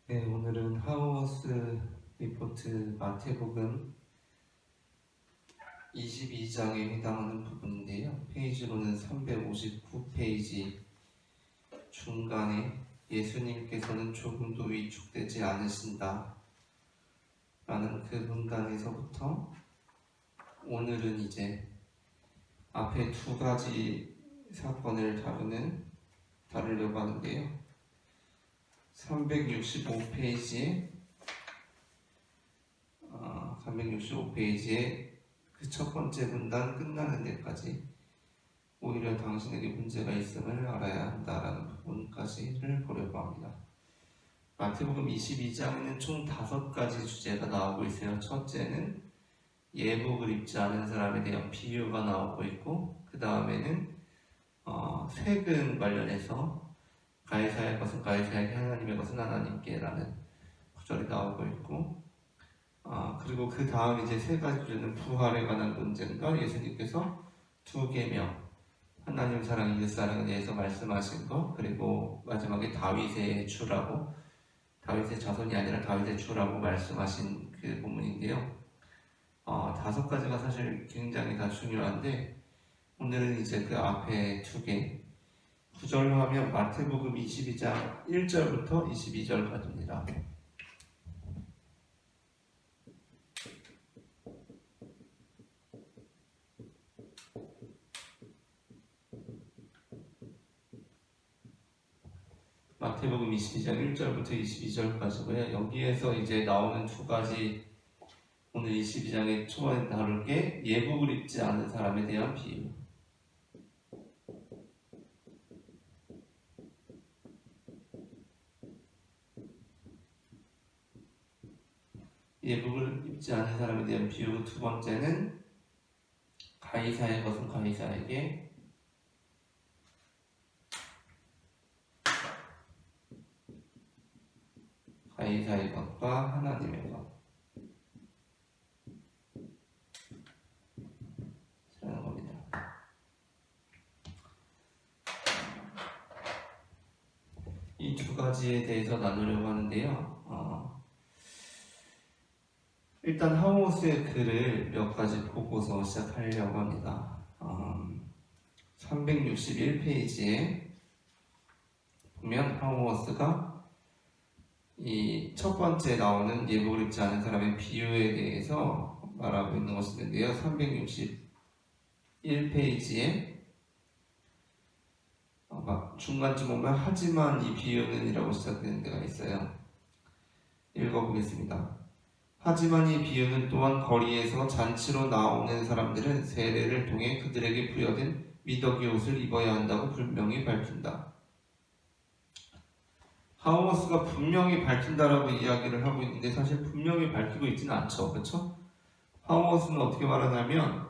네, 오늘은 하우스 리포트 마태복음 22장에 해당하는 부분인데요. 페이지로는 359페이지 중간에 예수님께서는 조금도 위축되지 않으신다 라는 그 문단에서부터 오늘은 이제 앞에 두 가지 사건을 다루려고 하는데요. 365페이지에 그 첫 번째 문단 끝나는 데까지 오히려 당신에게 문제가 있음을 알아야 한다라는 부분까지를 보려고 합니다. 마태복음 22장에는 총 5가지 주제가 나오고 있어요. 첫째는 예복을 입지 않은 사람에 대한 비유가 나오고 있고, 그 다음에는 세금 관련해서 가이사의 것은 가이사에게, 하나님의 것은 하나님께 라는 구절이 나오고 있고, 그리고 그 다음 이제 세 가지 주제는 부활에 관한 논쟁과 예수님께서 두 계명, 하나님 사랑, 이웃 사랑에 대해서 말씀하신 것, 그리고 마지막에 다윗의 주라고, 다윗의 자손이 아니라 다윗의 주라고 말씀하신 그 부분인데요. 5가지가 사실 굉장히 다 중요한데, 오늘은 이제 그 앞에 2개, 구절로 하면 마태복음 22장 1절부터 22절까지입니다. 마태복음 22장 1절부터 22절까지고요. 여기에서 이제 나오는 두 가지, 오늘 22장의 초반에 다룰 게 예복을 입지 않은 사람에 대한 비유, 예복을 입지 않은 사람에 대한 비유. 두 번째는 가이사의 것은 가이사에게, 가이사의 것과 하나님의 것 라는 겁니다. 이 두 가지에 대해서 나누려고 하는데요. 일단 하우스의 글을 몇 가지 보고서 시작하려고 합니다. 361페이지에 보면 하우스가 이 첫 번째 나오는 예복을 입지 않은 사람의 비유에 대해서 말하고 있는 것이 있는데요. 361페이지에 중간쯤 보면 하지만 이 비유는 이라고 시작되는 데가 있어요. 읽어보겠습니다. 하지만 이 비유는 또한 거리에서 잔치로 나오는 사람들은 세례를 통해 그들에게 부여된 미덕의 옷을 입어야 한다고 분명히 밝힌다. 하우스가 분명히 밝힌다라고 이야기를 하고 있는데 사실 분명히 밝히고 있지는 않죠. 그렇죠? 하우스는 어떻게 말하냐면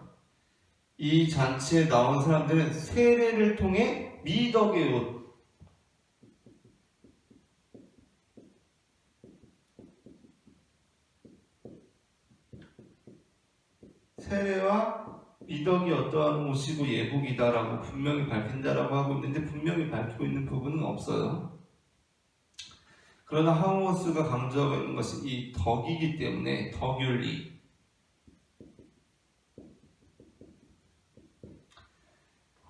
이 잔치에 나온 사람들은 세례를 통해 미덕의 옷, 세례와 미덕이 어떠한 옷이고 예복이다라고 분명히 밝힌다라고 하고 있는데 분명히 밝히고 있는 부분은 없어요. 그러나 하우스가 강조하고 있는 것이 이 덕이기 때문에 덕윤리,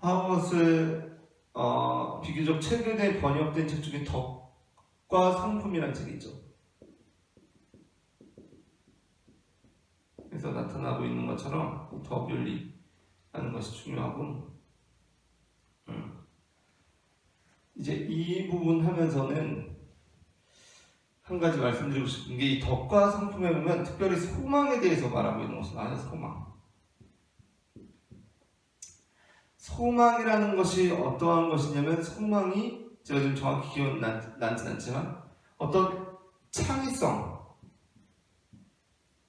하우스 비교적 최근에 번역된 책 중에 덕과 상품이라는 책이죠. 그래서 나타나고 있는 것처럼 덕윤리 하는 것이 중요하고, 이제 이 부분 하면서는 한 가지 말씀드리고 싶은 게 이 덕과 상품에 보면 특별히 소망에 대해서 말하고 있는 것이 많아요. 소망이라는 것이 어떠한 것이냐면, 소망이 제가 지금 정확히 기억나진 않지만 어떤 창의성과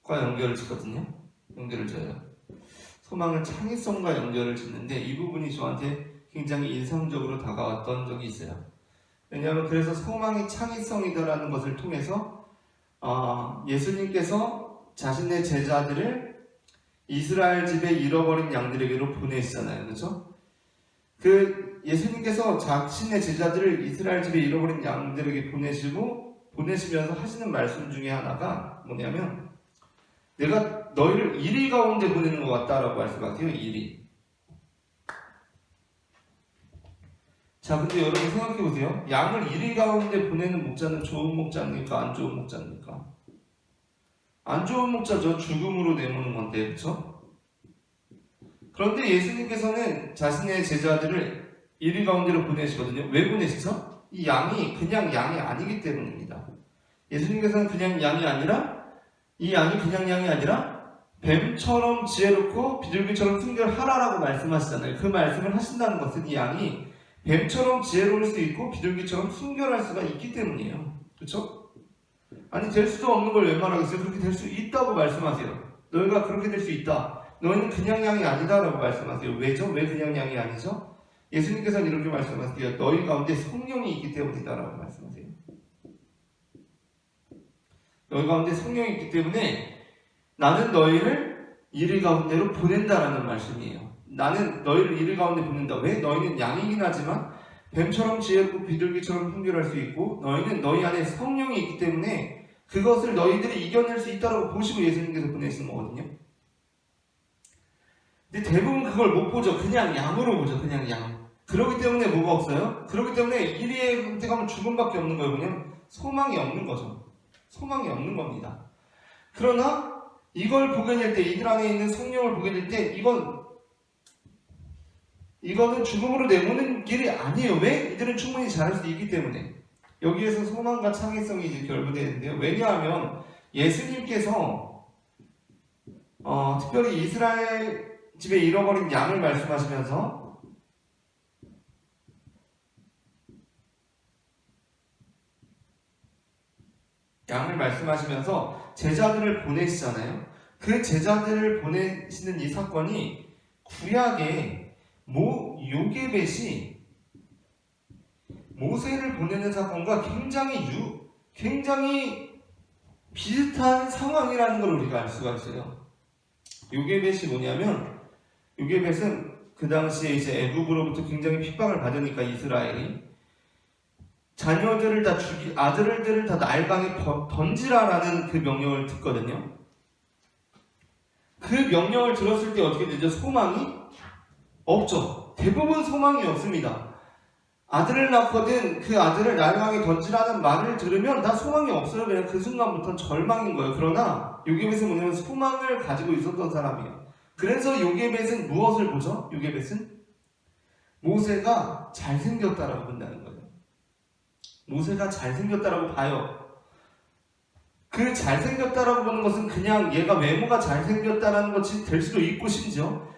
연결을 짓거든요. 연결을 져요. 소망은 창의성과 연결을 짓는데 이 부분이 저한테 굉장히 인상적으로 다가왔던 적이 있어요. 왜냐하면 그래서 소망이 창의성이다라는 것을 통해서 예수님께서 자신의 제자들을 이스라엘 집에 잃어버린 양들에게로 보내시잖아요. 그렇죠? 그 예수님께서 자신의 제자들을 이스라엘 집에 잃어버린 양들에게 보내시면서 하시는 말씀 중에 하나가 뭐냐면 내가 너희를 이리 가운데 보내는 것 같다라고 말씀하세요. 이리. 자, 근데 여러분 생각해보세요. 양을 이리 가운데 보내는 목자는 좋은 목자입니까? 안 좋은 목자입니까? 안 좋은 목자죠. 죽음으로 내모는 건데, 그렇죠? 그런데 예수님께서는 자신의 제자들을 이리 가운데로 보내시거든요. 왜 보내시죠? 이 양이 그냥 양이 아니기 때문입니다. 예수님께서는 그냥 양이 아니라, 이 양이 그냥 양이 아니라 뱀처럼 지혜롭고 비둘기처럼 순결하라라고 말씀하시잖아요. 그 말씀을 하신다는 것은 이 양이 뱀처럼 지혜로울 수 있고 비둘기처럼 순결할 수가 있기 때문이에요. 그렇죠? 아니 될 수도 없는 걸 왜 말하겠어요? 그렇게 될 수 있다고 말씀하세요. 너희가 그렇게 될 수 있다. 너희는 그냥 양이 아니다라고 말씀하세요. 왜죠? 왜 그냥 양이 아니죠? 예수님께서는 이렇게 말씀하세요. 너희 가운데 성령이 있기 때문이다라고 말씀하세요. 너희 가운데 성령이 있기 때문에 나는 너희를 이리 가운데로 보낸다라는 말씀이에요. 나는 너희를 이리 가운데 보낸다. 왜? 너희는 양이긴 하지만 뱀처럼 지혜롭고 비둘기처럼 순결할 수 있고 너희는 너희 안에 성령이 있기 때문에 그것을 너희들이 이겨낼 수 있다고 보시고 예수님께서 보내시는 거거든요. 근데 대부분 그걸 못 보죠. 그냥 양으로 보죠. 그냥 양. 그렇기 때문에 뭐가 없어요? 그렇기 때문에 이리에 선택하면 죽음밖에 없는 거예요. 그냥 소망이 없는 거죠. 소망이 없는 겁니다. 그러나 이걸 보게 될 때, 이들 안에 있는 성령을 보게 될 때 이거는 죽음으로 내모는 길이 아니에요. 왜? 이들은 충분히 잘할 수 있기 때문에. 여기에서 소망과 창의성이 이제 결부되는데요. 왜냐하면 예수님께서 특별히 이스라엘 집에 잃어버린 양을 말씀하시면서 제자들을 보내시잖아요. 그 제자들을 보내시는 이 사건이 구약의 요게벳이 모세를 보내는 사건과 굉장히 비슷한 상황이라는 걸 우리가 알 수가 있어요. 요게벳이 뭐냐면, 요게벳은 그 당시에 이제 애굽으로부터 굉장히 핍박을 받으니까 이스라엘이 아들들을 다 나일강에 던지라라는 그 명령을 듣거든요. 그 명령을 들었을 때 어떻게 되죠? 소망이 없죠. 대부분 소망이 없습니다. 아들을 낳거든 그 아들을 나일강에 던지라는 말을 들으면 다 소망이 없어요. 그냥 그 순간부터는 절망인 거예요. 그러나 요게벳은 뭐냐면 소망을 가지고 있었던 사람이에요. 그래서 요게벳은 무엇을 보죠? 요게벳은 모세가 잘생겼다라고 본다는 거예요. 모세가 잘생겼다라고 봐요. 그 잘생겼다라고 보는 것은 그냥 얘가 외모가 잘생겼다라는 것이 될 수도 있고 심지어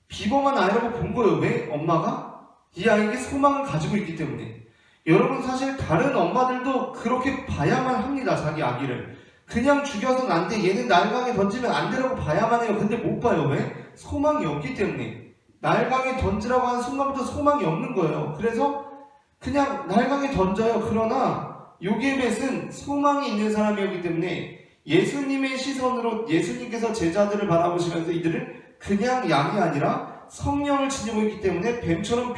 비범한 아이라고 본 거예요. 왜? 엄마가 이 아이에게 소망을 가지고 있기 때문에. 여러분 사실 다른 엄마들도 그렇게 봐야만 합니다. 자기 아기를. 그냥 죽여서는 안 돼. 얘는 나일강에 던지면 안 되라고 봐야만 해요. 근데 못 봐요. 왜? 소망이 없기 때문에. 나일강에 던지라고 하는 순간부터 소망이 없는 거예요. 그래서 그냥 나일강에 던져요. 그러나 요게벳은 소망이 있는 사람이었기 때문에 예수님의 시선으로 예수님께서 제자들을 바라보시면서 이들을 그냥 양이 아니라 성령을 지니고 있기 때문에 뱀처럼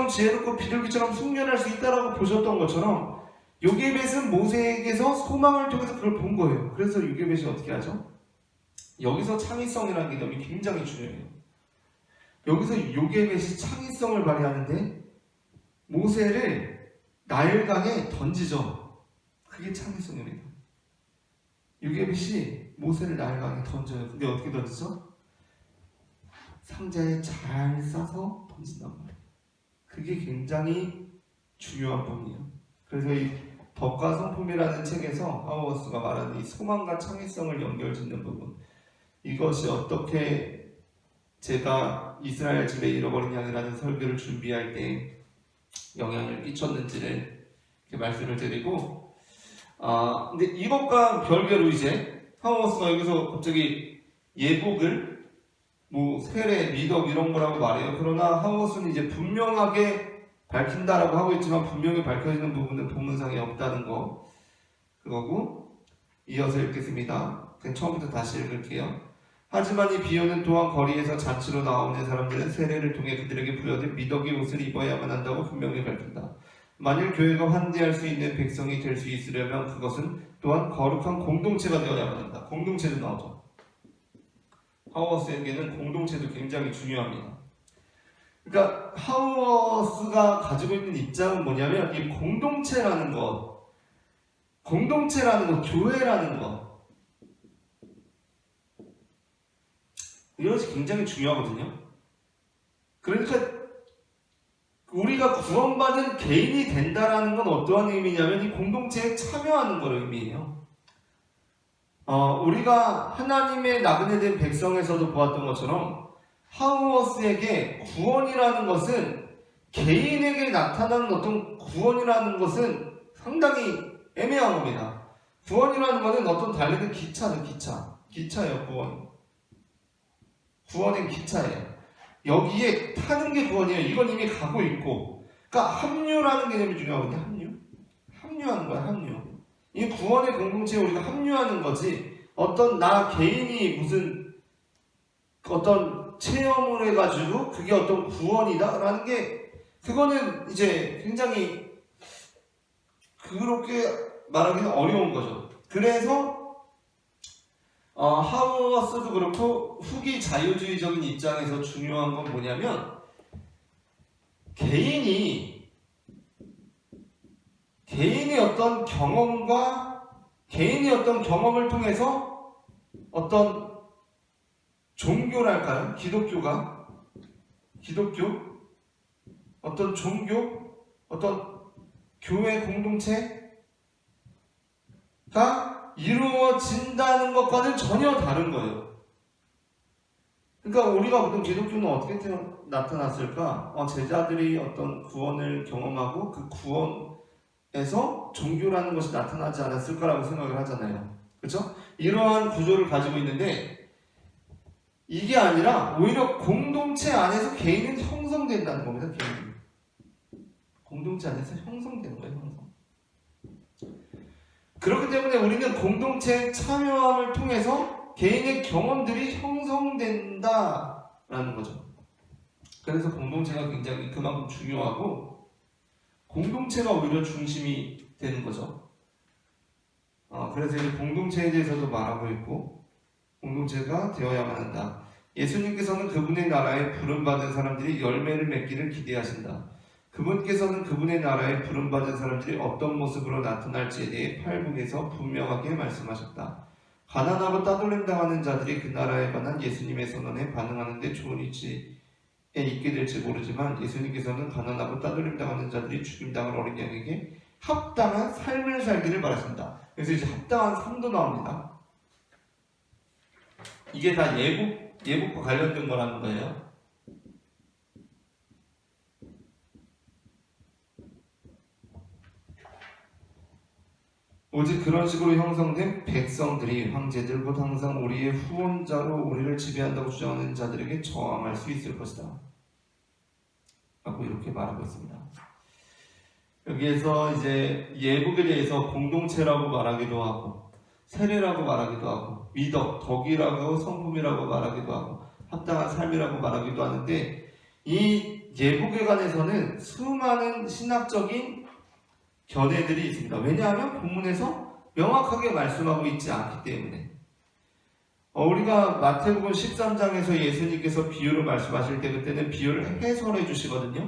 지혜롭고 비둘기처럼 순결할 수 있다라고 보셨던 것처럼 요게벳은 모세에게서 소망을 통해서 그걸 본 거예요. 그래서 요게벳이 어떻게 하죠? 여기서 창의성이라는 개념이 굉장히 중요해요. 여기서 요게벳이 창의성을 발휘하는데 모세를 나일강에 던지죠. 그게 창의성입니다. 요게벳이 모세를 나일강에 던져요. 근데 어떻게 던지죠? 상자에 잘 싸서 던진단 말이에요. 그게 굉장히 중요한 부분이에요. 그래서 이 덕과 성품이라는 책에서 하우어스가 말하는 이 소망과 창의성을 연결짓는 부분, 이것이 어떻게 제가 이스라엘 집에 잃어버린 양이라는 설교를 준비할 때 영향을 끼쳤는지를 이렇게 말씀을 드리고, 근데 이것과 별개로 이제 하우어스가 여기서 갑자기 예복을 세례, 미덕 이런 거라고 말해요. 그러나 하우어스는 이제 분명하게 밝힌다라고 하고 있지만 분명히 밝혀지는 부분은 본문상에 없다는 거, 그거고 이어서 읽겠습니다. 그냥 처음부터 다시 읽을게요. 하지만 이 비유는 또한 거리에서 잔치로 나오는 사람들은 세례를 통해 그들에게 부여된 미덕의 옷을 입어야만 한다고 분명히 밝힌다. 만일 교회가 환대할 수 있는 백성이 될 수 있으려면 그것은 또한 거룩한 공동체가 되어야만 한다. 공동체도 나오죠. 하우어스에게는 공동체도 굉장히 중요합니다. 그러니까 하우어스가 가지고 있는 입장은 뭐냐면 이 공동체라는 것, 교회라는 것, 이것이 굉장히 중요하거든요. 그러니까 우리가 구원받은 개인이 된다라는 건 어떠한 의미냐면 이 공동체에 참여하는 걸 의미해요. 우리가 하나님의 나그네 된 백성에서도 보았던 것처럼 하우어스에게 구원이라는 것은 개인에게 나타나는 어떤 구원이라는 것은 상당히 애매한 겁니다. 구원이라는 것은 어떤 달리는 기차예요. 구원은 기차예요. 여기에 타는 게 구원이에요. 이건 이미 가고 있고. 그러니까 합류라는 개념이 중요하거든요. 합류하는 거야. 합류. 이 구원의 공동체에 우리가 합류하는 거지. 어떤 나 개인이 무슨 어떤 체험을 해가지고 그게 어떤 구원이다라는 게 그거는 이제 굉장히 그렇게 말하기는 어려운 거죠. 그래서 하우어스도 그렇고 후기 자유주의적인 입장에서 중요한 건 뭐냐면 개인이 어떤 경험을 통해서 어떤 종교랄까요? 어떤 종교, 어떤 교회 공동체가 이루어진다는 것과는 전혀 다른 거예요. 그러니까 우리가 보통 기독교는 어떻게 나타났을까? 제자들이 어떤 구원을 경험하고 그 구원에서 종교라는 것이 나타나지 않았을까라고 생각을 하잖아요. 그렇죠? 이러한 구조를 가지고 있는데 이게 아니라 오히려 공동체 안에서 개인은 형성된다는 겁니다. 개인. 공동체 안에서 형성되는 거예요. 형성. 그렇기 때문에 우리는 공동체의 참여함을 통해서 개인의 경험들이 형성된다라는 거죠. 그래서 공동체가 굉장히 그만큼 중요하고 공동체가 오히려 중심이 되는 거죠. 그래서 이제 공동체에 대해서도 말하고 있고 공동체가 되어야만 한다. 예수님께서는 그분의 나라에 부름받은 사람들이 열매를 맺기를 기대하신다. 그분께서는 그분의 나라에 부름받은 사람들이 어떤 모습으로 나타날지에 대해 팔복에서 분명하게 말씀하셨다. 가난하고 따돌림 당하는 자들이 그 나라에 관한 예수님의 선언에 반응하는 데 좋은 위치에 있게 될지 모르지만 예수님께서는 가난하고 따돌림 당하는 자들이 죽임당할 어린 양에게 합당한 삶을 살기를 바라신다. 그래서 이제 합당한 삶도 나옵니다. 이게 다 예복과 관련된 거라는 거예요. 오직 그런 식으로 형성된 백성들이 황제들 곧 항상 우리의 후원자로 우리를 지배한다고 주장하는 자들에게 저항할 수 있을 것이다. 라고 이렇게 말하고 있습니다. 여기에서 이제 예복에 대해서 공동체라고 말하기도 하고 세례라고 말하기도 하고 미덕, 덕이라고 성품이라고 말하기도 하고 합당한 삶이라고 말하기도 하는데 이 예복에 관해서는 수많은 신학적인 견해들이 있습니다. 왜냐하면 본문에서 명확하게 말씀하고 있지 않기 때문에 우리가 마태복음 13장에서 예수님께서 비유를 말씀하실 때 그때는 비유를 해설해 주시거든요.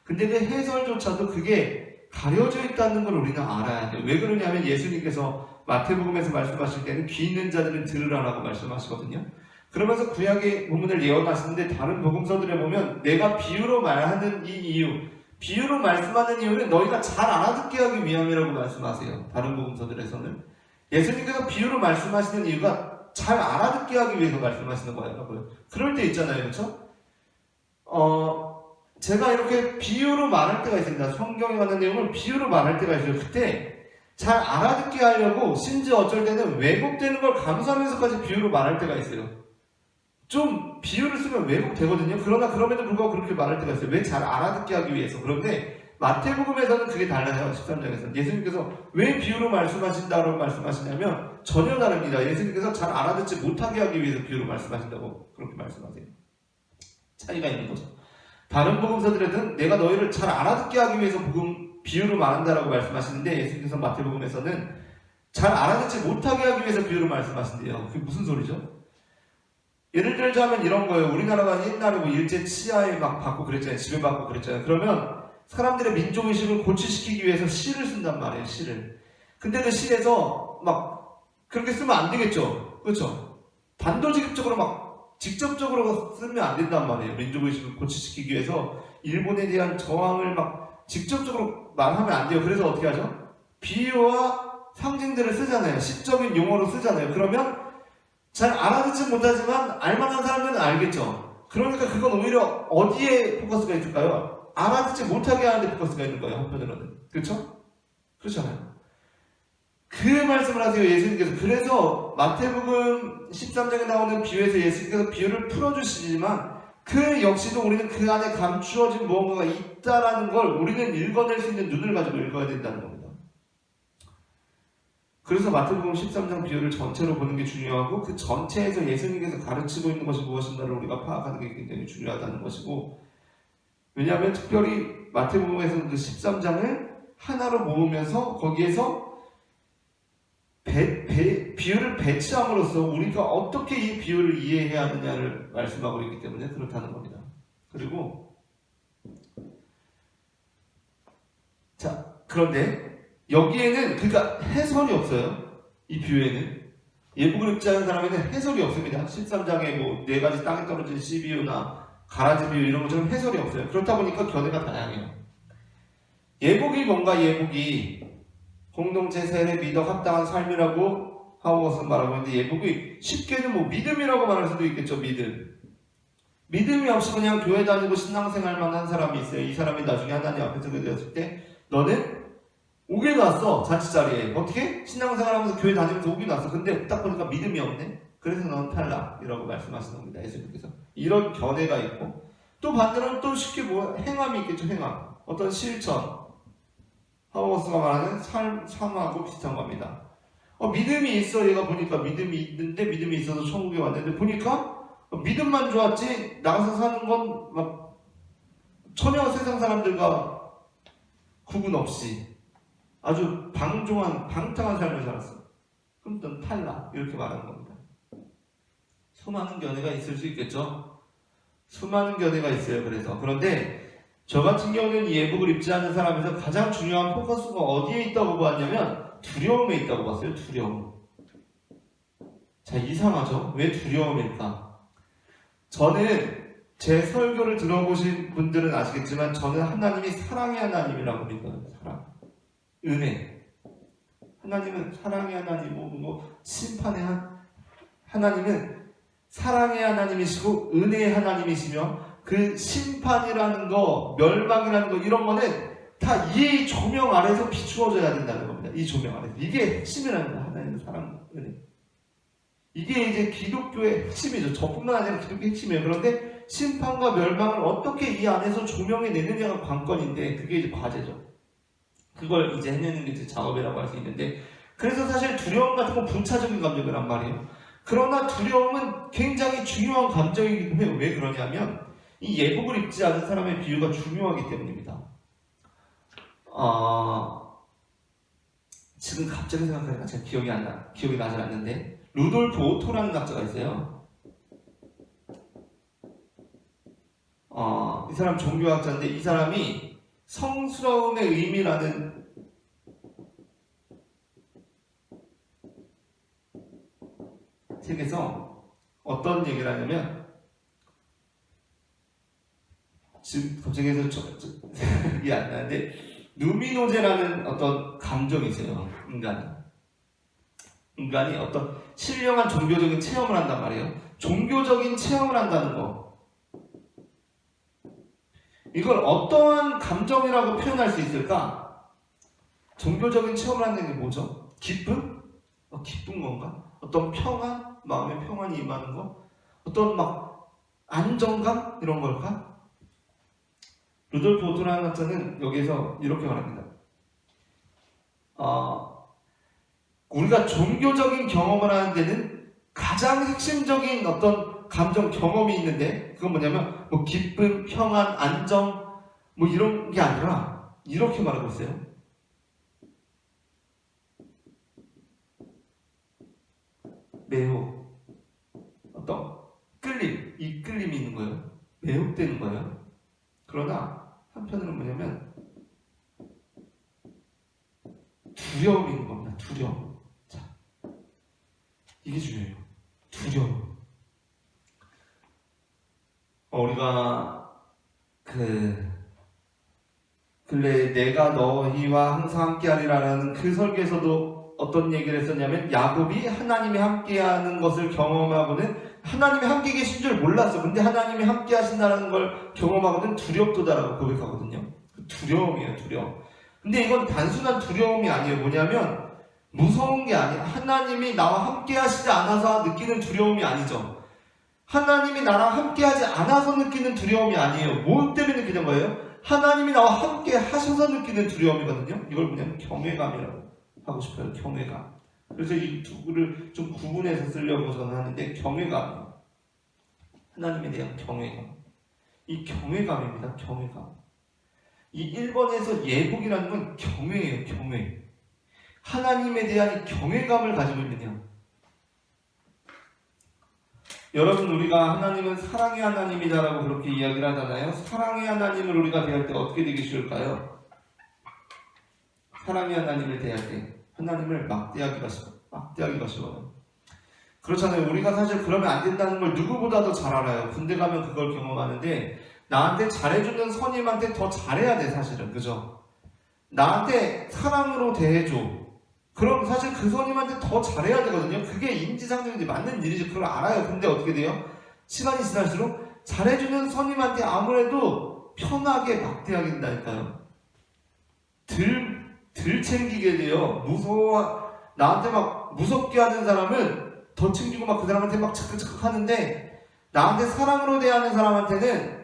근데 그 해설조차도 그게 가려져 있다는 걸 우리는 알아야 돼요. 왜 그러냐면 예수님께서 마태복음에서 말씀하실 때는 귀 있는 자들은 들으라라고 말씀하시거든요. 그러면서 구약의 본문을 예언하시는데 다른 복음서들에 보면 내가 비유로 말하는 이 이유, 비유로 말씀하는 이유는 너희가 잘 알아듣게 하기 위함이라고 말씀하세요. 다른 복음서들에서는 예수님께서 비유로 말씀하시는 이유가 잘 알아듣게 하기 위해서 말씀하시는 거예요. 그럴 때 있잖아요. 그렇죠? 제가 이렇게 비유로 말할 때가 있습니다. 성경에 관한 내용을 비유로 말할 때가 있어요. 그때 잘 알아듣게 하려고 심지어 어쩔 때는 왜곡되는 걸 감수하면서까지 비유로 말할 때가 있어요. 좀 비유를 쓰면 왜곡되거든요. 그러나 그럼에도 불구하고 그렇게 말할 때가 있어요. 왜 잘 알아듣게 하기 위해서. 그런데 마태복음에서는 그게 달라요. 13장에서 예수님께서 왜 비유로 말씀하신다고 말씀하시냐면 전혀 다릅니다. 예수님께서 잘 알아듣지 못하게 하기 위해서 비유로 말씀하신다고 그렇게 말씀하세요. 차이가 있는 거죠. 다른 복음서들에는 내가 너희를 잘 알아듣게 하기 위해서 복음 비유로 말한다라고 말씀하시는데 예수님께서 마태복음에서는 잘 알아듣지 못하게 하기 위해서 비유로 말씀하신대요. 그게 무슨 소리죠? 예를 들자면 이런 거예요. 우리나라가 옛날에 뭐 일제 치하에 막 받고 그랬잖아요. 지배받고 그랬잖아요. 그러면 사람들의 민족의식을 고취시키기 위해서 시를 쓴단 말이에요. 시를. 근데 그 시에서 막 그렇게 쓰면 안 되겠죠. 그렇죠? 단도직입적으로 막 직접적으로 쓰면 안 된단 말이에요. 민족의식을 고취시키기 위해서 일본에 대한 저항을 막 직접적으로 말하면 안 돼요. 그래서 어떻게 하죠? 비유와 상징들을 쓰잖아요. 시적인 용어로 쓰잖아요. 그러면 잘 알아듣지 못하지만 알만한 사람들은 알겠죠. 그러니까 그건 오히려 어디에 포커스가 있을까요? 알아듣지 못하게 하는데 포커스가 있는 거예요. 한편으로는. 그렇죠? 그렇잖아요. 그 말씀을 하세요. 예수님께서. 그래서 마태복음 13장에 나오는 비유에서 예수님께서 비유를 풀어주시지만 그 역시도 우리는 그 안에 감추어진 무언가가 있다라는 걸 우리는 읽어낼 수 있는 눈을 가지고 읽어야 된다는 겁니다. 그래서 마태복음 13장 비유를 전체로 보는 게 중요하고 그 전체에서 예수님께서 가르치고 있는 것이 무엇인가를 우리가 파악하는 게 굉장히 중요하다는 것이고, 왜냐하면 특별히 마태복음에서는 그 13장을 하나로 모으면서 거기에서 비유를 배치함으로써 우리가 어떻게 이 비유를 이해해야 하느냐를 말씀하고 있기 때문에 그렇다는 겁니다. 그리고 자, 그런데 여기에는 그러니까 해설이 없어요. 이 비유에는 예복을 입지 않은 사람에는 해설이 없습니다. 13장에 뭐 4가지 땅에 떨어진 씨비유나 가라지 비유 이런 것처럼 해설이 없어요. 그렇다 보니까 견해가 다양해요. 예복이 뭔가, 예복이 공동체 세례 믿어 합당한 삶이라고 하고서 말하고 있는데, 예복이 쉽게는 뭐 믿음이라고 말할 수도 있겠죠. 믿음이 없이 그냥 교회 다니고 신앙생활만 한 사람이 있어요. 이 사람이 나중에 하나님 앞에 서게 되었을 때 너는 오게 났어. 잔치자리에. 어떻게? 신앙생활하면서 교회 다니면서 오게 났어. 근데 딱 보니까 믿음이 없네. 그래서 넌 탈락이라고 말씀하시는 겁니다. 예수님께서. 이런 견해가 있고, 또 반대로는 또 쉽게 뭐 행함이 있겠죠. 행함. 어떤 실천. 하우머스가 말하는 삶하고 비슷한 겁니다. 믿음이 있어. 얘가 보니까 믿음이 있는데, 믿음이 있어서 천국에 왔는데 보니까 믿음만 좋았지 나가서 사는 건 막 전혀 세상 사람들과 구분 없이 아주 방탕한 삶을 살았어. 그럼 넌 탈락. 이렇게 말하는 겁니다. 수많은 견해가 있을 수 있겠죠. 수많은 견해가 있어요. 그런데 저 같은 경우는 이 예복을 입지 않는 사람에서 가장 중요한 포커스가 어디에 있다고 봤냐면 두려움에 있다고 봤어요. 두려움. 자, 이상하죠? 왜 두려움일까? 저는 제 설교를 들어보신 분들은 아시겠지만 저는 하나님이 사랑의 하나님이라고 믿어요. 사랑. 은혜. 하나님은 사랑의 하나님이고 심판의 하나님은 사랑의 하나님이시고 은혜의 하나님이시며, 그 심판이라는 거, 멸망이라는 거, 이런 거는 다 이 조명 아래서 비추어져야 된다는 겁니다. 이 조명 아래서. 이게 핵심이라는 거예요. 하나님의 사랑, 은혜. 이게 이제 기독교의 핵심이죠. 저뿐만 아니라 기독교의 핵심이에요. 그런데 심판과 멸망을 어떻게 이 안에서 조명해내느냐가 관건인데, 그게 이제 과제죠. 그걸 이제 해내는 게 이제 작업이라고 할 수 있는데, 그래서 사실 두려움 같은 건 부차적인 감정이란 말이에요. 그러나 두려움은 굉장히 중요한 감정이기도 해요. 왜 그러냐면 이 예복을 입지 않은 사람의 비유가 중요하기 때문입니다. 지금 갑자기 생각하니까 제가 기억이 나지 않는데, 루돌프 오토라는 학자가 있어요. 이 사람 종교학자인데, 이 사람이 성스러움의 의미라는 책에서 어떤 얘기를 하냐면, 지금 갑자기 해서 생각이 안 나는데, 누미노제라는 어떤 감정이 있어요. 인간이 어떤 신령한 종교적인 체험을 한단 말이에요. 종교적인 체험을 한다는 거, 이걸 어떠한 감정이라고 표현할 수 있을까? 종교적인 체험을 하는 게 뭐죠? 기쁨? 기쁜 건가? 어떤 평안? 마음의 평안이 임하는 거? 어떤 막 안정감? 이런 걸까? 루돌프 오토라는 학자는 여기에서 이렇게 말합니다. 우리가 종교적인 경험을 하는 데는 가장 핵심적인 어떤 감정 경험이 있는데, 그건 뭐냐면 뭐 기쁨, 평안, 안정 뭐 이런 게 아니라 이렇게 말하고 있어요. 매혹, 어떤 끌림, 이 끌림이 있는 거예요. 매혹되는 거예요. 그러나 한편으로는 뭐냐면 두려움이 있는 겁니다. 두려움. 자, 이게 중요해요. 두려움. 우리가 근래 내가 너희와 항상 함께하리라는 그 설교에서도 어떤 얘기를 했었냐면 야곱이 하나님이 함께하는 것을 경험하고는 하나님이 함께 계신 줄 몰랐어. 근데 하나님이 함께 하신다는 걸 경험하고는 두렵도다라고 고백하거든요. 두려움이에요. 두려움. 근데 이건 단순한 두려움이 아니에요. 뭐냐면 무서운 게 아니에요. 하나님이 나와 함께 하시지 않아서 느끼는 두려움이 아니죠. 하나님이 나랑 함께 하지 않아서 느끼는 두려움이 아니에요. 뭐 때문에 느끼는 거예요? 하나님이 나와 함께 하셔서 느끼는 두려움이거든요. 이걸 그냥 경외감이라고 하고 싶어요. 경외감. 그래서 이 두 개를 좀 구분해서 쓰려고 저는 하는데 경외감. 하나님에 대한 경외감. 이 경외감입니다. 경외감. 이 1번에서 예복이라는 건 경외예요. 경외. 하나님에 대한 경외감을 가지고 있느냐. 여러분, 우리가 하나님은 사랑의 하나님이다라고 그렇게 이야기를 하잖아요. 사랑의 하나님을 우리가 대할 때 어떻게 되기 쉬울까요? 사랑의 하나님을 대할 때 하나님을 막대하기가 쉬워요. 그렇잖아요. 우리가 사실 그러면 안 된다는 걸 누구보다도 잘 알아요. 군대 가면 그걸 경험하는데 나한테 잘해주는 선임한테 더 잘해야 돼. 사실은. 그죠? 나한테 사랑으로 대해줘. 그럼 사실 그 선임한테 더 잘해야 되거든요. 그게 인지상정인지 맞는 일이지. 그걸 알아요. 근데 어떻게 돼요? 시간이 지날수록 잘해주는 선임한테 아무래도 편하게 막대하게 된다니까요. 덜 챙기게 돼요. 나한테 막 무섭게 하는 사람은 더 챙기고 막 그 사람한테 막 착각착각 하는데 나한테 사랑으로 대하는 사람한테는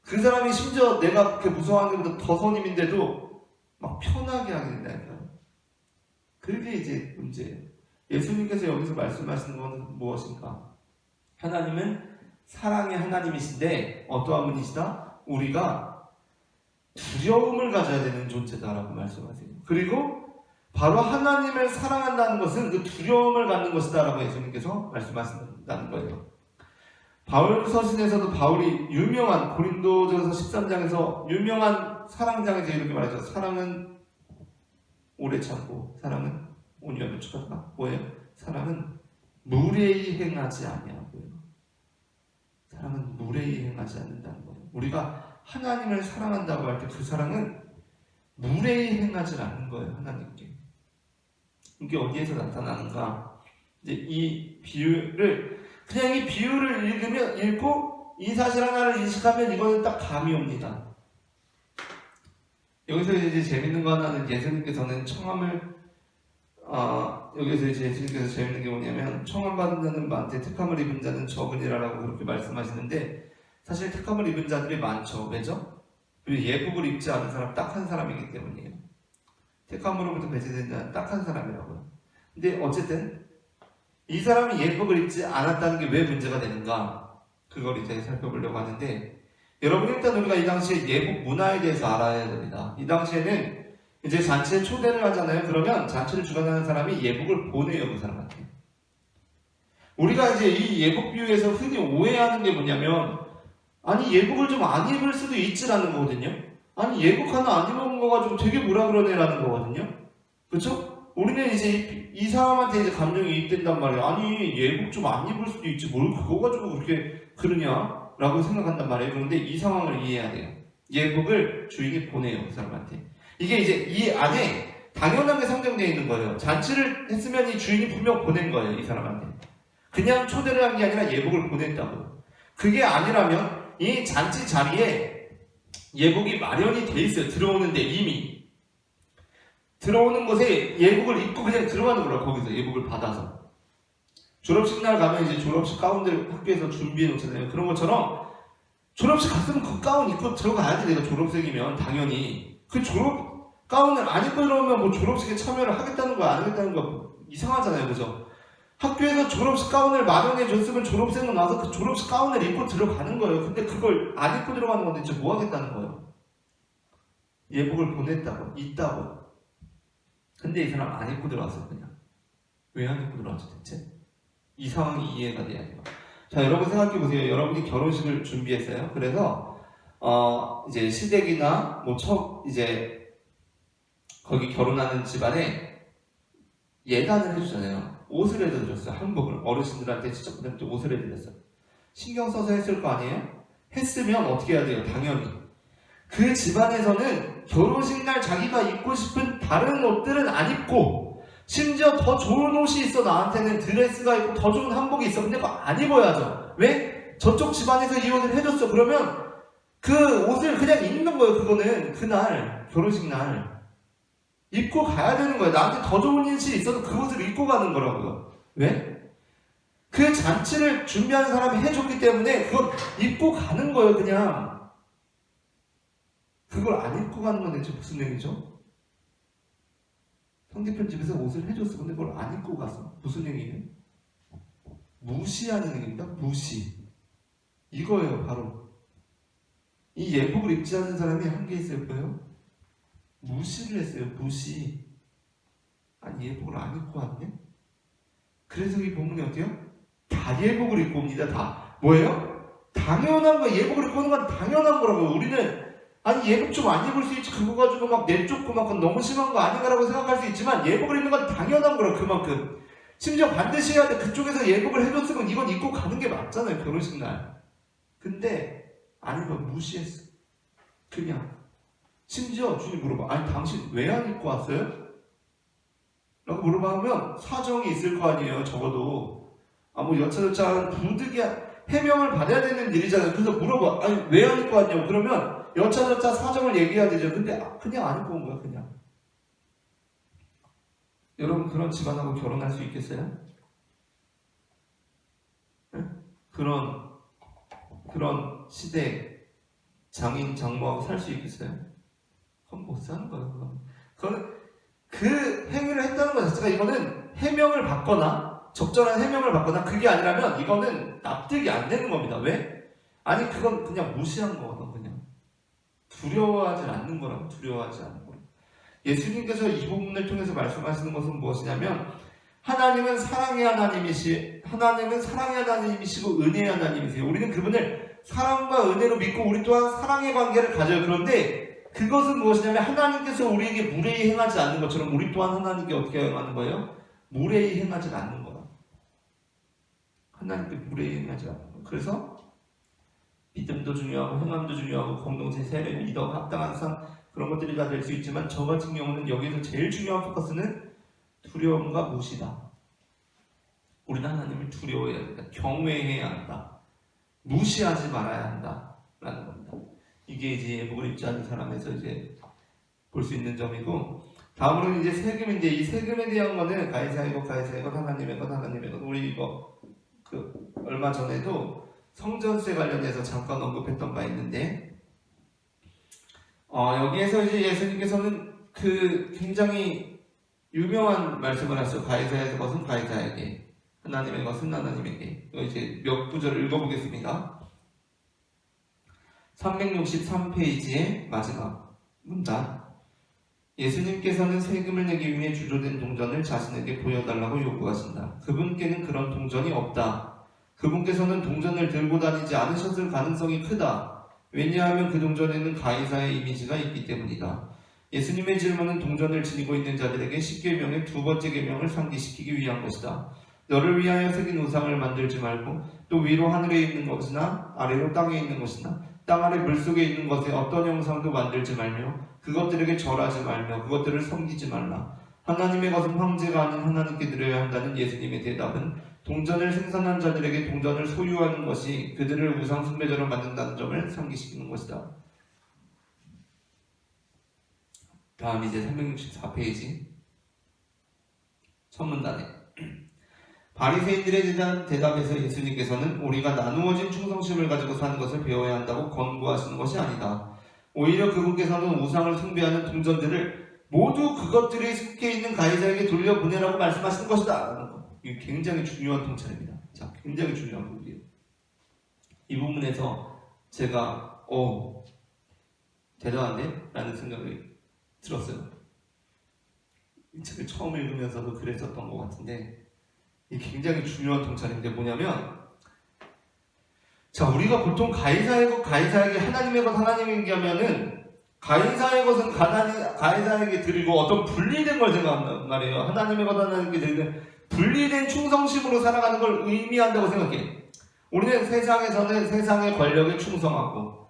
그 사람이 심지어 내가 그렇게 무서워하는 것보다 더 선임인데도 막 편하게 하게 된다니까요. 그게 이제 문제예요. 예수님께서 여기서 말씀하시는 건 무엇인가? 하나님은 사랑의 하나님이신데 어떠한 분이시다? 우리가 두려움을 가져야 되는 존재다라고 말씀하세요. 그리고 바로 하나님을 사랑한다는 것은 그 두려움을 갖는 것이다라고 예수님께서 말씀하신다는 거예요. 바울 서신에서도 바울이 유명한 고린도전서 13장에서 유명한 사랑장에서 이렇게 말하죠. 사랑은 오래 참고 사랑은 온유함을 축하한다. 뭐예요? 사랑은 무례히 행하지 아니하고요. 사랑은 무례히 행하지 않는다는 거예요. 우리가 하나님을 사랑한다고 할 때 그 사랑은 무례히 행하지 않는 거예요. 하나님께. 이게 어디에서 나타나는가? 이제 이 비유를 그냥 이 비유를 읽고 이 사실 하나를 인식하면 이거는 딱 감이 옵니다. 여기서 이제 재밌는 거 하나는 예수님께서는 여기서 이제 예수님께서 재밌는 게 뭐냐면 청함받은 자는 많되 택함을 입은 자는 적으니라라고 그렇게 말씀하시는데 사실 택함을 입은 자들이 많죠. 왜죠? 그리고 예복을 입지 않은 사람 딱 한 사람이기 때문이에요. 택함으로부터 배제된 자는 딱 한 사람이라고요. 근데 어쨌든 이 사람이 예복을 입지 않았다는 게 왜 문제가 되는가? 그걸 이제 살펴보려고 하는데 여러분 일단 우리가 이 당시에 예복 문화에 대해서 알아야 됩니다. 이 당시에는 이제 잔치에 초대를 하잖아요. 그러면 잔치를 주관하는 사람이 예복을 보내요. 그 사람한테. 우리가 이제 이 예복 비유에서 흔히 오해하는 게 뭐냐면 아니 예복을 좀 안 입을 수도 있지라는 거거든요. 아니 예복 하나 안 입은 거 가지고 되게 뭐라 그러네라는 거거든요. 그렇죠? 우리는 이제 이 사람한테 이제 감정이 입된단 말이에요. 아니 예복 좀 안 입을 수도 있지 뭘 그거 가지고 그렇게 그러냐 라고 생각한단 말이에요. 그런데 이 상황을 이해해야 돼요. 예복을 주인이 보내요. 그 사람한테. 이게 이제 이 안에 당연하게 상정되어 있는 거예요. 잔치를 했으면 이 주인이 분명 보낸 거예요. 이 사람한테. 그냥 초대를 한 게 아니라 예복을 보냈다고요. 그게 아니라면 이 잔치 자리에 예복이 마련이 돼 있어요. 들어오는데 이미. 들어오는 곳에 예복을 입고 그냥 들어가는 거라 거기서 예복을 받아서. 졸업식 날 가면 이제 졸업식 가운들 학교에서 준비해 놓잖아요. 그런 것처럼 졸업식 갔으면 그 가운 입고 들어가야지. 내가 졸업생이면 당연히. 그 졸업 가운을 안 입고 들어오면 뭐 졸업식에 참여를 하겠다는 거야 안 하겠다는 거 이상하잖아요. 그죠? 학교에서 졸업식 가운을 마련해 줬으면 졸업생은 와서 그 졸업식 가운을 입고 들어가는 거예요. 근데 그걸 안 입고 들어가는 건데 진짜 뭐 하겠다는 거예요. 예복을 보냈다고, 있다고. 근데 이 사람 안 입고 들어왔어요, 그냥. 왜 안 입고 들어왔죠, 대체? 이 상황이 이해가 돼야 돼요. 자, 여러분 생각해 보세요. 여러분이 결혼식을 준비했어요. 그래서 이제 시댁이나 이제 거기 결혼하는 집안에 예단을 해주잖아요. 옷을 해드렸어요. 한복을 어르신들한테 직접 옷을 해드렸어요. 신경 써서 했을 거 아니에요? 했으면 어떻게 해야 돼요? 당연히 그 집안에서는 결혼식 날 자기가 입고 싶은 다른 옷들은 안 입고, 심지어 더 좋은 옷이 있어, 나한테는 드레스가 있고 더 좋은 한복이 있어. 근데 그거 안 입어야죠. 왜? 저쪽 집안에서 이 옷을 해줬어. 그러면 그 옷을 그냥 입는 거예요. 그거는 그날 결혼식 날 입고 가야 되는 거예요. 나한테 더 좋은 옷이 있어도 그 옷을 입고 가는 거라고요. 왜? 그 잔치를 준비하는 사람이 해줬기 때문에 그걸 입고 가는 거예요. 그냥 그걸 안 입고 가는 건 대체 무슨 얘기죠? 상대편 집에서 옷을 해줬어. 근데 그걸 안 입고 갔어. 무슨 얘기예요? 무시하는 얘기입니다. 무시. 이거예요, 바로. 이 예복을 입지 않는 사람이 한 게 있어요, 뭐예요? 무시를 했어요, 무시. 아니, 예복을 안 입고 왔네? 그래서 이 본문이 어때요? 다 예복을 입고 옵니다, 다. 뭐예요? 당연한 거, 예복을 입고 오는 건 당연한 거라고요. 우리는 아니 예복 좀 안 입을 수 있지, 그거 가지고 막 내쫓고 막 너무 심한 거 아닌가라고 생각할 수 있지만, 예복을 입는 건 당연한 거라. 그만큼 심지어 반드시 해야 돼. 그쪽에서 예복을 해줬으면 이건 입고 가는 게 맞잖아요, 결혼식 날. 근데 아니면 무시했어. 그냥. 심지어 주님 물어봐, 아니 당신 왜 안 입고 왔어요? 라고 물어봐면 사정이 있을 거 아니에요. 적어도 뭐 여차저차 부득이 해명을 받아야 되는 일이잖아요. 그래서 물어봐, 아니 왜 안 입고 왔냐고. 그러면 여차저차 사정을 얘기해야 되죠. 근데 그냥 안 입고 온 거야, 그냥. 여러분 그런 집안하고 결혼할 수 있겠어요? 네? 그런 시대 장인 장모하고 살 수 있겠어요? 그건 못 사는 거예요. 그건 그 행위를 했다는 것 자체가, 이거는 해명을 받거나 적절한 해명을 받거나 그게 아니라면 이거는 납득이 안 되는 겁니다. 왜? 아니 그건 그냥 무시한 거거든. 그냥 두려워하지 않는 거라고. 두려워하지 않는 거라고. 예수님께서 이 부분을 통해서 말씀하시는 것은 무엇이냐면, 하나님은 사랑의 하나님이시고 은혜의 하나님이세요. 우리는 그분을 사랑과 은혜로 믿고 우리 또한 사랑의 관계를 가져요. 그런데 그것은 무엇이냐면, 하나님께서 우리에게 무례히 행하지 않는 것처럼 우리 또한 하나님께 어떻게 행하는 거예요? 무례히 행하지 않는 거야. 하나님께 무례히 행하지 않는 거야. 그래서 믿음도 중요하고 행함도 중요하고 공동체 세례 리더 합당한 상, 그런 것들이 다 될 수 있지만, 저 같은 경우는 여기서 제일 중요한 포커스는 두려움과 무시다. 우리는 하나님을 두려워해야 된다. 경외해야 한다. 무시하지 말아야 한다. 라는 겁니다. 이게 이제 예복을 입지 않는 사람에서 이제 볼 수 있는 점이고, 다음으로는 이제 세금인데, 이 세금에 대한 거는 가이사의 것, 하나님의 것, 우리 이거 얼마 전에도 성전세 관련해서 잠깐 언급했던 바 있는데, 여기에서 이제 예수님께서는 굉장히 유명한 말씀을 하셨어요. 가이사의 것은 가이사에게, 하나님의 것은 하나님에게. 이제 몇 구절을 읽어보겠습니다. 363페이지의 마지막 문단. 예수님께서는 세금을 내기 위해 주조된 동전을 자신에게 보여달라고 요구하신다. 그분께는 그런 동전이 없다. 그분께서는 동전을 들고 다니지 않으셨을 가능성이 크다. 왜냐하면 그 동전에는 가이사의 이미지가 있기 때문이다. 예수님의 질문은 동전을 지니고 있는 자들에게 10계명의 두 번째 계명을 상기시키기 위한 것이다. 너를 위하여 새긴 우상을 만들지 말고, 또 위로 하늘에 있는 것이나 아래로 땅에 있는 것이나 땅 아래 물속에 있는 것에 어떤 형상도 만들지 말며 그것들에게 절하지 말며 그것들을 섬기지 말라. 하나님의 것은 황제가 아닌 하나님께 드려야 한다는 예수님의 대답은 동전을 생산한 자들에게 동전을 소유하는 것이 그들을 우상 숭배자로 만든다는 점을 상기시키는 것이다. 다음 이제 364페이지 첫 문단에, 바리새인들에 대한 대답에서 예수님께서는 우리가 나누어진 충성심을 가지고 사는 것을 배워야 한다고 권고하시는 것이 아니다. 오히려 그분께서는 우상을 숭배하는 동전들을 모두 그것들이 속해 있는 가이사에게 돌려보내라고 말씀하시는 것이다. 이게 굉장히 중요한 통찰입니다. 자, 굉장히 중요한 부분이에요. 이 부분에서 제가 대단한데? 라는 생각이 들었어요. 이 책을 처음 읽으면서도 그랬었던 것 같은데 이게 굉장히 중요한 통찰인데 뭐냐면 자, 우리가 보통 가이사의 것, 가이사에게 하나님의 것, 하나님에게 하면은 가이사의 것은 가이사에게 드리고 어떤 분리된 걸 생각한단 말이에요. 하나님의 것, 하나님께 드리는 분리된 충성심으로 살아가는 걸 의미한다고 생각해. 우리는 세상에서는 세상의 권력에 충성하고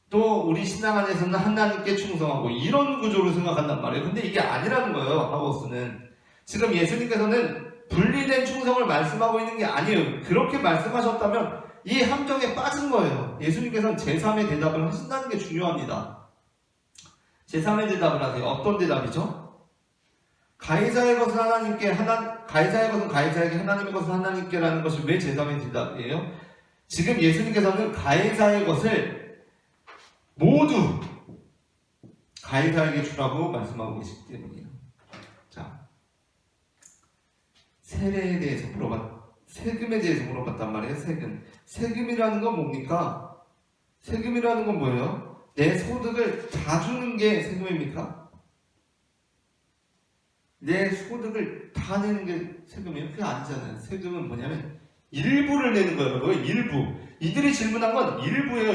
또 우리 신앙 안에서는 하나님께 충성하고 이런 구조로 생각한단 말이에요. 근데 이게 아니라는 거예요. 하우스는. 지금 예수님께서는 분리된 충성을 말씀하고 있는 게 아니에요. 그렇게 말씀하셨다면 이 함정에 빠진 거예요. 예수님께서는 제3의 대답을 하신다는 게 중요합니다. 제3의 대답을 하세요. 어떤 대답이죠? 가이사의 것은 하나님께, 가이사의 것은 가이사에게, 하나님의 것은 하나님께라는 것이 왜 제3의 대답이에요? 지금 예수님께서는 가이사의 것을 모두 가이사에게 주라고 말씀하고 계시기 때문이에요. 자, 세례에 대해서 세금에 대해서 물어봤단 말이에요. 세금이라는 건 뭡니까? 세금이라는 건 뭐예요? 내 소득을 다 주는 게 세금입니까? 내 소득을 다 내는 게 세금이에요? 그게 아니잖아요. 세금은 뭐냐면 일부를 내는 거예요. 일부. 이들이 질문한 건 일부예요.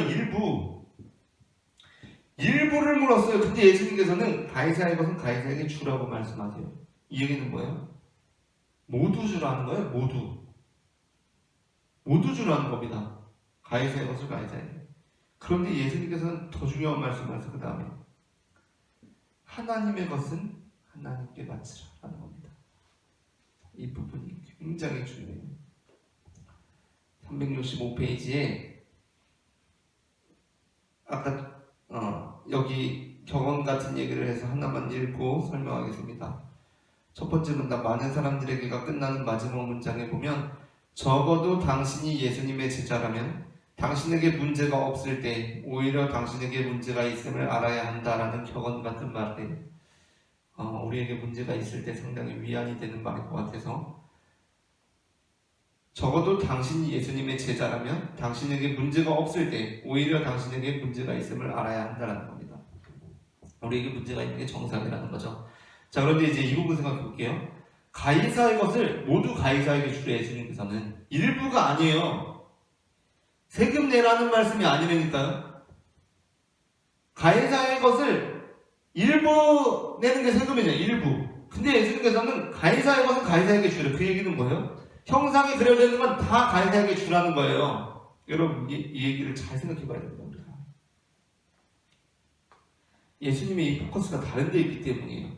일부를 물었어요. 근데 예수님께서는 가이사의 것은 가이사에게 주라고 말씀하세요. 이 얘기는 뭐예요? 모두 주라는 거예요. 모두 주라는 겁니다. 가이사의 것을 가이사에게. 그런데 예수님께서는 더 중요한 말씀을 하세요. 그 다음에 하나님의 것은 하나님께 바치라라는 겁니다. 이 부분이 굉장히 중요해요. 365페이지에 아까 여기 격언 같은 얘기를 해서 하나만 읽고 설명하겠습니다. 첫 번째 문단, 많은 사람들에게가 끝나는 마지막 문장에 보면 적어도 당신이 예수님의 제자라면 당신에게 문제가 없을 때 오히려 당신에게 문제가 있음을 알아야 한다라는 격언 같은 말에 우리에게 문제가 있을 때 상당히 위안이 되는 말일 것 같아서 적어도 당신이 예수님의 제자라면 당신에게 문제가 없을 때 오히려 당신에게 문제가 있음을 알아야 한다는 겁니다. 우리에게 문제가 있는 게 정상이라는 거죠. 자, 그런데 이제 이 부분 생각해 볼게요. 가이사의 것을 모두 가이사에게 주래. 예수님께서는 일부가 아니에요. 세금 내라는 말씀이 아니라니까요. 가이사의 것을 일부 내는 게 세금이죠. 일부. 근데 예수님께서는 가이사의 것은 가이사에게 주래. 그 얘기는 뭐예요? 형상이 그려져 있는 건 다 가이사에게 주라는 거예요. 여러분, 이 얘기를 잘 생각해 봐야 됩니다. 우리가. 예수님의 이 포커스가 다른 데 있기 때문이에요.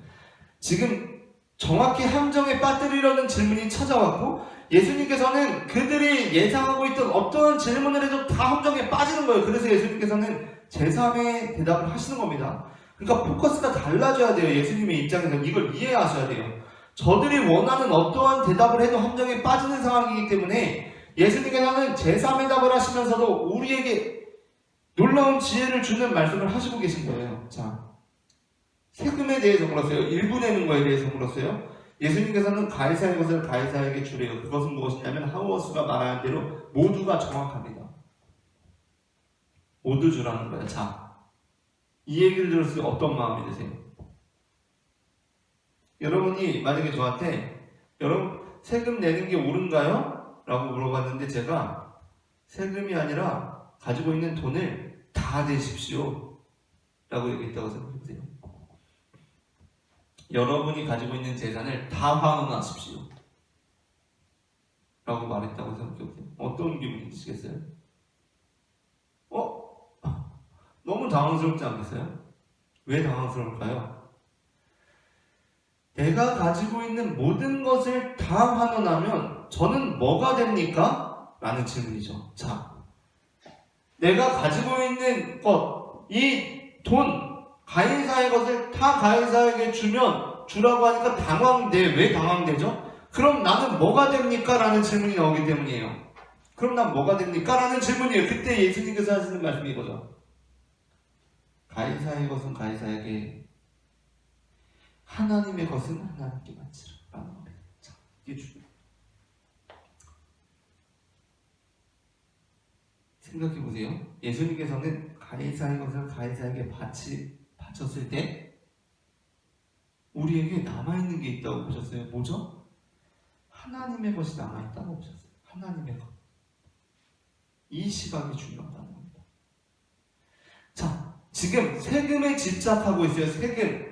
지금 정확히 함정에 빠뜨리려는 질문이 찾아왔고 예수님께서는 그들이 예상하고 있던 어떤 질문을 해도 다 함정에 빠지는 거예요. 그래서 예수님께서는 제3의 대답을 하시는 겁니다. 그러니까 포커스가 달라져야 돼요. 예수님의 입장에서는 이걸 이해하셔야 돼요. 저들이 원하는 어떠한 대답을 해도 함정에 빠지는 상황이기 때문에 예수님께서는 제3의 답을 하시면서도 우리에게 놀라운 지혜를 주는 말씀을 하시고 계신 거예요. 자, 세금에 대해서 물었어요. 일부 내는 거에 대해서 물었어요. 예수님께서는 가이사의 것을 가이사에게 주래요. 그것은 무엇이냐면 하우어스가 말하는 대로 모두가 정확합니다. 모두 주라는 거예요. 자, 이 얘기를 들었을 때 어떤 마음이 드세요? 여러분이 만약에 저한테 여러분 세금 내는 게 옳은가요? 라고 물어봤는데 제가 세금이 아니라 가지고 있는 돈을 다 내십시오 라고 얘기했다고 생각해보세요. 여러분이 가지고 있는 재산을 다 환원하십시오 라고 말했다고 생각해보세요. 어떤 기분이 드시겠어요? 너무 당황스럽지 않겠어요? 왜 당황스러울까요? 내가 가지고 있는 모든 것을 다 환원하면 저는 뭐가 됩니까? 라는 질문이죠. 자, 내가 가지고 있는 것, 이 돈, 가인사의 것을 다 가인사에게 주라고 하니까 당황돼. 왜 당황되죠? 그럼 나는 뭐가 됩니까? 라는 질문이 나오기 때문이에요. 그럼 난 뭐가 됩니까? 라는 질문이에요. 그때 예수님께서 하시는 말씀이 이거죠. 가인사의 것은 가인사에게, 하나님의 것은 하나님께 바치라 라는 겁니다. 자, 이게 중요해요. 생각해보세요. 예수님께서는 가해자의 것을 가해자에게 바쳤을 때 우리에게 남아있는 게 있다고 보셨어요. 뭐죠? 하나님의 것이 남아있다고 보셨어요. 하나님의 것. 이 시각이 중요하다는 겁니다. 자, 지금 세금에 집착하고 있어요. 세금,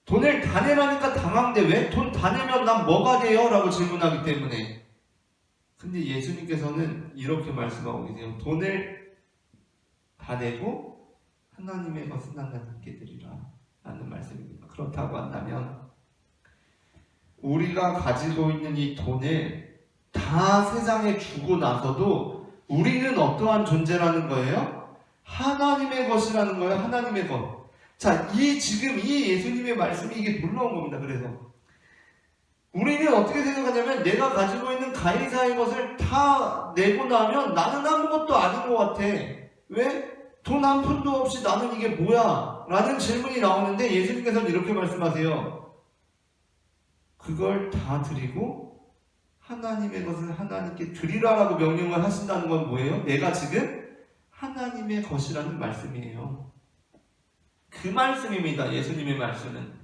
돈을 다 내라니까 당황돼. 왜? 돈 다 내면 난 뭐가 돼요? 라고 질문하기 때문에. 근데 예수님께서는 이렇게 말씀하고 계세요. 돈을 다 내고 하나님의 것은 하나님께 드리라 라는 말씀입니다. 그렇다고 한다면 우리가 가지고 있는 이 돈을 다 세상에 주고 나서도 우리는 어떠한 존재라는 거예요? 하나님의 것이라는 거예요. 하나님의 것. 자, 지금 이 예수님의 말씀이 이게 놀라운 겁니다. 그래서 우리는 어떻게 생각하냐면 내가 가지고 있는 가해자의 것을 다 내고 나면 나는 아무것도 아닌 것 같아. 왜? 돈 한 푼도 없이 나는 이게 뭐야? 라는 질문이 나오는데 예수님께서는 이렇게 말씀하세요. 그걸 다 드리고 하나님의 것을 하나님께 드리라라고 명령을 하신다는 건 뭐예요? 내가 지금 하나님의 것이라는 말씀이에요. 그 말씀입니다. 예수님의 말씀은.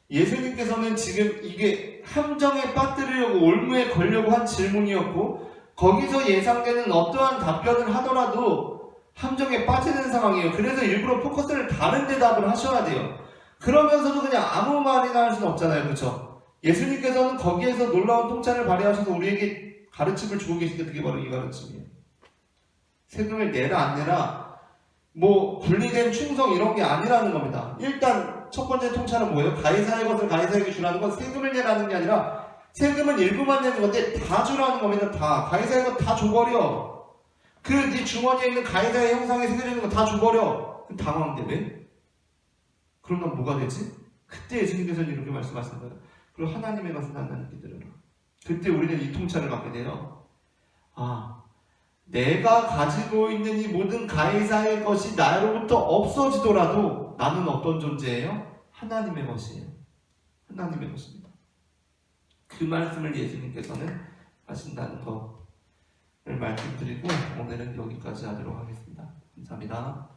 예수님께서는 지금 이게 함정에 빠뜨리려고 올무에 걸려고 한 질문이었고 거기서 예상되는 어떠한 답변을 하더라도 함정에 빠지는 상황이에요. 그래서 일부러 포커스를 다른 대답을 하셔야 돼요. 그러면서도 그냥 아무 말이나 할 수는 없잖아요. 그렇죠? 예수님께서는 거기에서 놀라운 통찰을 발휘하셔서 우리에게 가르침을 주고 계신데 그게 바로 이 가르침이에요. 세금을 내라 안 내라 뭐 분리된 충성 이런 게 아니라는 겁니다. 일단 첫 번째 통찰은 뭐예요? 가해자의 것을 가해자에게 주라는 건 세금을 내라는 게 아니라 세금은 일부만 내는 건데 다 주라는 겁니다. 다. 가해자의 것 다 줘버려. 그 네 주머니에 있는 가해자의 형상에 새겨져 있는 거 다 줘버려. 당황돼. 왜? 그럼 넌 뭐가 되지? 그때 예수님께서는 이렇게 말씀하시는 거예요. 그리고 하나님의 것은 하나님께 드려라. 그때 우리는 이 통찰을 갖게 돼요. 내가 가지고 있는 이 모든 가해자의 것이 나로부터 없어지더라도 나는 어떤 존재예요? 하나님의 것이에요. 하나님의 것입니다. 그 말씀을 예수님께서는 하신다는 것을 말씀드리고 오늘은 여기까지 하도록 하겠습니다. 감사합니다.